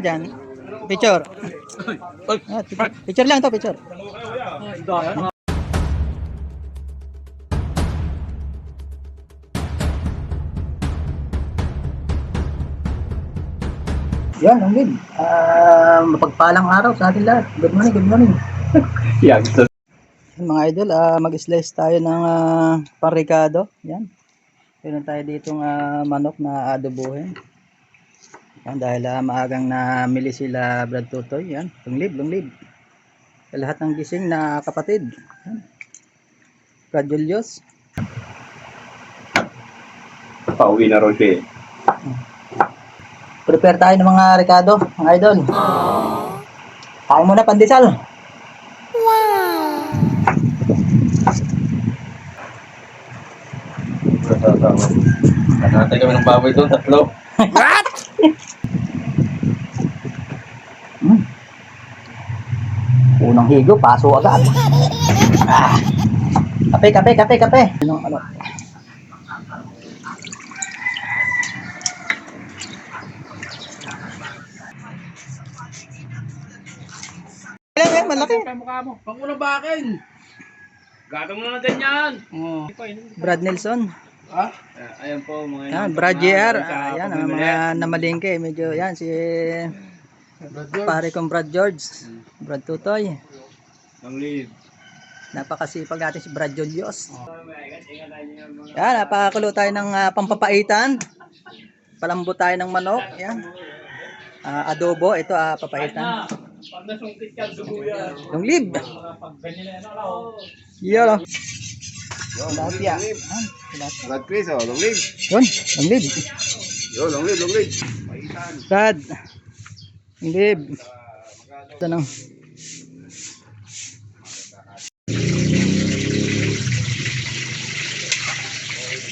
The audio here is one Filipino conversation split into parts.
Diyan. Picture. Picture lang to, picture. Yan, ang lid. Mapagpalang araw sa atin lahat. Good morning, good morning. Yan. Mga idol, mag-slice tayo ng parikado. Yan. Meron tayo ditong manok na adobohin. Yan, dahil maagang namili sila Brad Tutoy. Yan, lunglib. Sa lahat ng gising na kapatid. Yan. Brad Julius. Pauwi na rin siya. Prepare tayo ng mga ricado, mga idol. Kain muna pandesal. Nakatay kami ng baboy doon, 3. What? Unang higo, paso agad. Kape. Ano? Malaki. Mukha mo. Pangunang bakin. Gatong mo na ganyan. Oh. Brad Nelson. Ha? Ayan po mga Brad JR. Ayan, ang mga namalingke. Medyo yan, si pare kong Brad George. Brad Tutoy. Langlib. Napakasipag natin si Brad Julius. Yan, napakakulo tayo ng pampapaitan. Palambot tayo ng manok. Yan. Adobo, ito papaitan. Pag nasungkit ka, duguya. Lunglib. Yun. Tilapia. Brad Chris, langlib. Yun, lunglib. Langlib. Brad. Lunglib. Ito nang.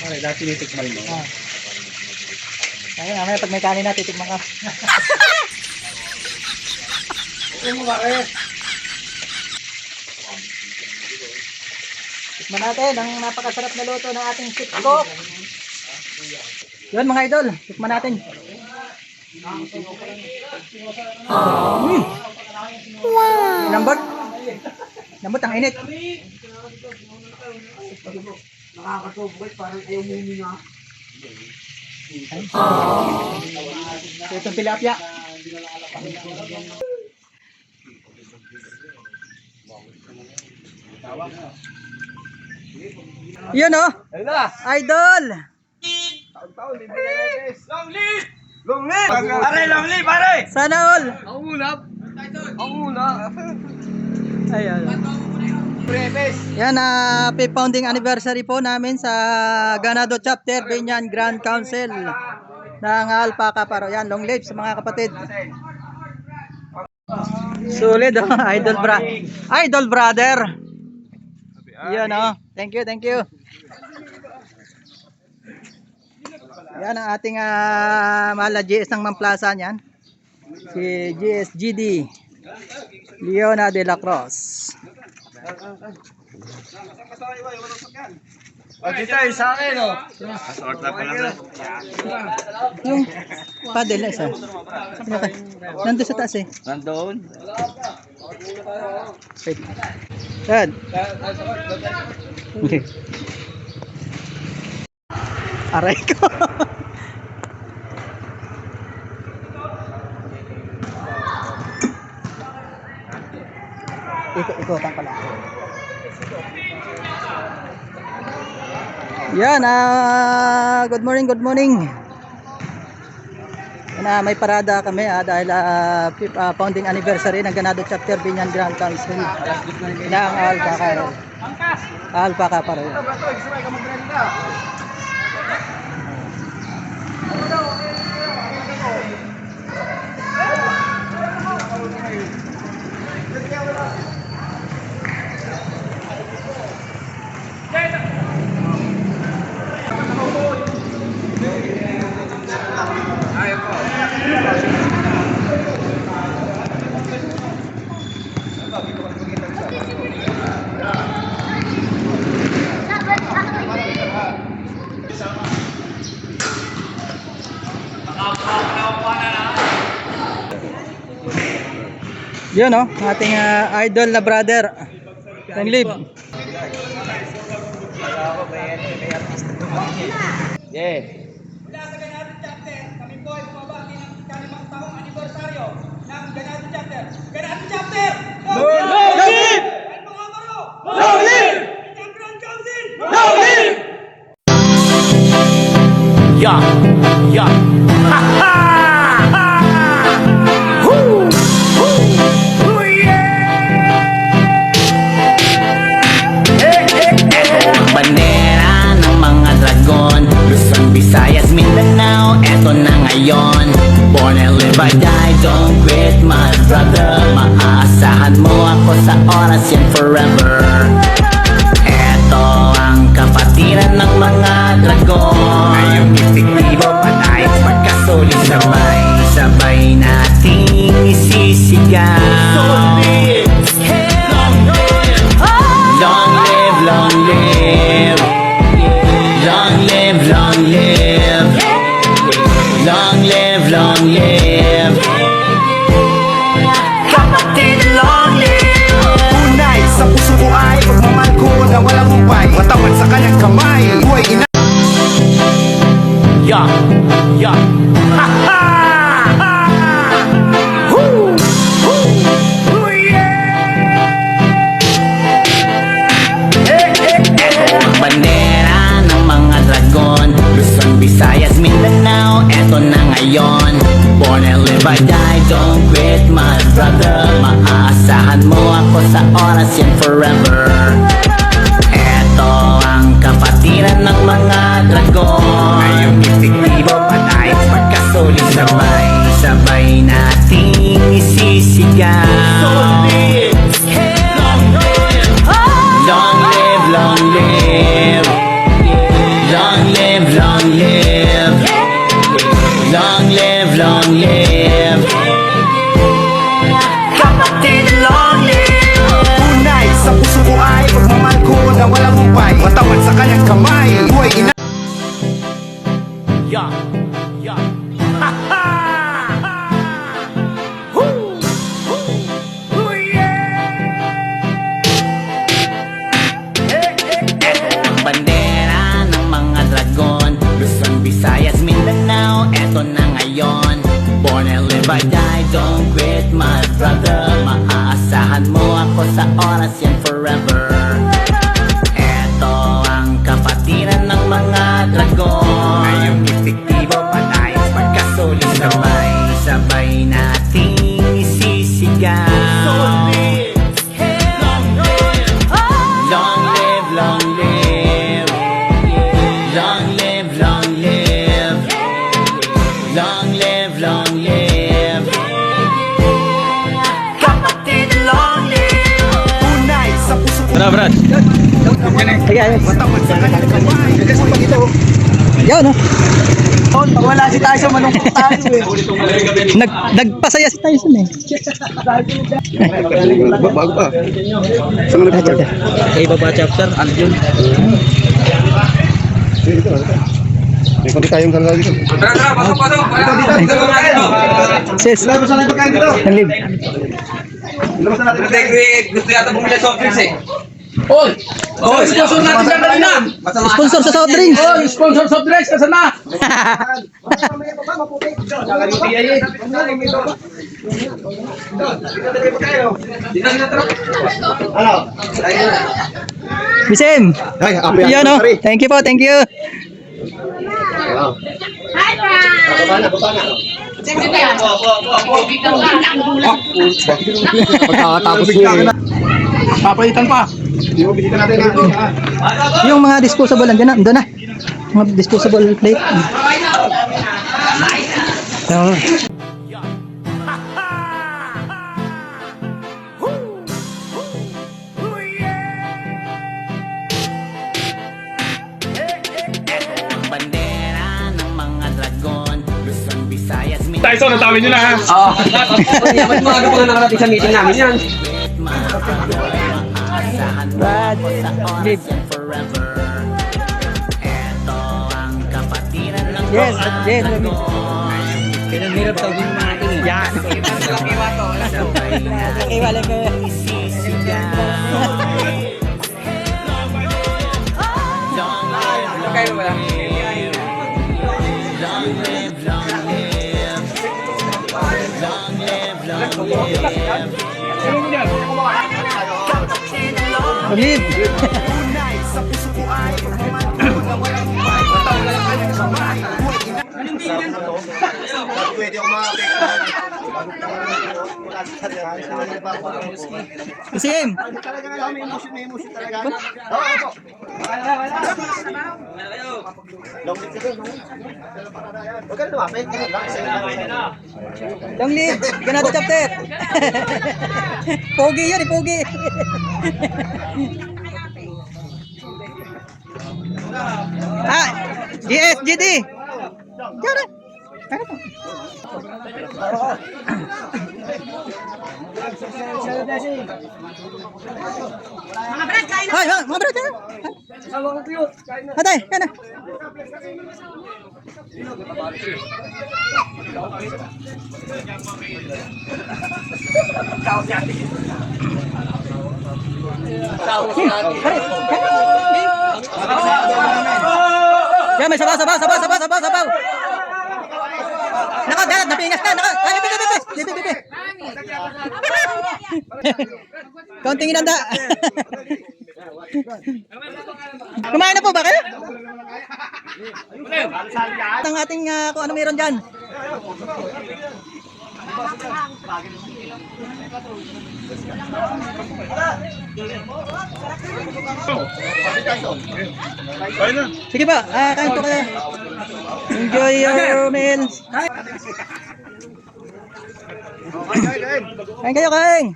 Okay, dati nitikman mo. Mamaya pag may kanin na, titikman ka. Tikman natin ang napakasarap na luto ng ating sitkok. Yun mga idol, tikman natin. Wow! Lambot ang init. Nakakatubig, parang ayaw mo nga. Itong tilapia. Yun oh. Idol. Langlib, pare! Sana all. Ang una. Ayan. Yan, happy founding anniversary po namin sa Ganado Chapter Binyan Grand Council ng Alpaca Paro. Yan, long live sa mga kapatid. Solid oh, Idol brother. Yan oh. Thank you. Yan ang ating mahal na GS ng Mamplaza niyan. Si GSGD Leona de la Cruz. Dito sa akin, oh. Sort na pala na. Yung paddle na isa. Nandun sa taas eh. Nandoon. Wait. Yan. Aray ko. Ikutan ko lang. Yan, good morning. Yan, may parada kami dahil founding anniversary ng Ganado Chapter Binyan Grand Council ng Alpaca Paro. Yun oh, ating idol na brother. Ang live. Yeah. Mula sa Ganado Chapter, kami po ay bumabati ng ikalimang taong anibersaryo ng Ganado Chapter. Ganado Chapter! Long live! At mga baro! Long live! Champion Council! Long live! Yeah. Yeah. Ha ha! Woo! Woo! Bandera ng mga dragon, Luzon, Visayas, Mindanao, eto na ngayon. Born and live I die, don't quit my brother. Maaasahan mo ako sa oras yan forever. Eto ang kapatiran ng mga dragon. Ngayong epektibo, patay, magkasulit sabay. Sabay nating isisigaw. Long live, long live. Long live, long live. Long live, long live. Kapatid, long live. Tunay sa puso ko ay pagmamahal ko na walang humpay. Matawad sa kanyang kamay. Buhay ina. Yeah, yeah. Ha ha! Woo! Woo! Bandera ng mga dragon, Luzon, Visayas, Mindanao, eto na ngayon. Born and live I die, don't quit my brother. Maaasahan mo ako sa oras yan forever. Eto ang kapatiran ng mga dragon. Ngayong epektibo, patay, magkasulit sabay. Sabay nating isisigaw. Long live, long live. Long live, long live. Long live, long live. Kapatid, long live. Tunay sa puso ko ay pagmamahal ko na walang humpay. Matawad sa kanyang kamay. Buhay ina. Yeah, yeah. Ha ha! Woo! Woo! Bandera ng mga dragon, Luzon, Visayas, Mindanao, eto na ngayon. Born and live I die, don't quit my brother. Maaasahan mo ako sa oras yan forever. Eto ang kapatiran ng mga dragon. Ngayong epektibo, patay, magkasulit sabay. Sabay nating isisigaw. Long live, long live. Long live, long live. Long live, long live. Kapatid, long live. Tunay sa puso ko. Ano, Brad? Matawad sa kanyang kamay. Yan oh. Pag wala si Tyson, malungkot tayo eh. Nagpasaya si Tyson eh. Bago pa. Saan na nagpapag? Sa iba pa chapter, ano yun? May konti tayong sarala dito. Sis, ang live. Gusto yata bumili soft drinks eh. Oy! Oy, sponsor natin dyan kanina! Sponsor sa soft drinks. Oy, sponsor soft drinks, nasa na? Bisim. Ay, apo yan. Yan oh. Thank you po, thank you. Pagkakatapos niya. Papalitan pa. Bibigyan natin. Yung mga disposable andyan na, doon na. Mga disposable plate. Oh. Bandera ng mga dragon, Luzon, Visayas, Tyson, natawin nyo na ha. Oo. Mas maaga pa nga nakarating sa meeting namin yan. Brad, forever. Eto ang kapatiran ng Yes, mga yes. dragon. Pinanghirap tawagin natin eh. Yan. Nakiwala ka. Kayo wala. Believe. Tunay sa puso ko ay pagmamahal ko na walang hukay. Matawan sa kanyang kamay. Pwede ako Isim. talaga nga may emotion talaga. Oo. Huwag ka na lumapit. Long live. Ganado chapter. Pogi yun, pogi. GS, GD. Diyan na. Mga brad, kain na. Hoy, mga brad. Atay, yan na. Yan, may sabaw. Nako, ganat, napingas na. Nako, ay, bibi. Konting inanda. Kumain na po ba kayo? Ang ating kung ano meron dyan. Sige pa, kain po kayo. Enjoy your meals. Kain kayo, kain.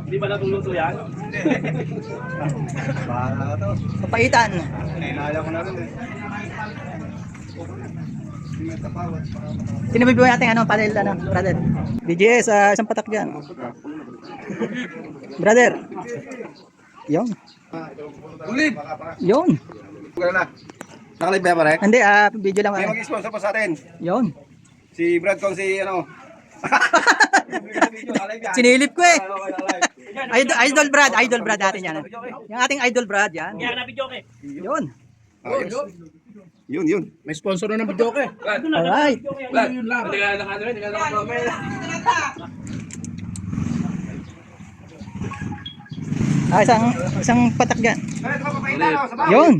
Hindi ba natuluto yan? Papaitan. Sinabibo natin ano, panel brother. BGS, isang patak dyan. Brother. Yon. Ulib. Yon. Nakalive ba pare? Hindi, video lang. May mag-sponsor pa sa atin. Yon. Si Brad Kong si ano. Sinilip ko eh. Idol Brad natin yan. Yung ating Idol Brad yan. Yun. Yun. May sponsor na ng video ka. Alright. Yun lang. Hindi ka naka-comment. Isang patak dyan. Yun.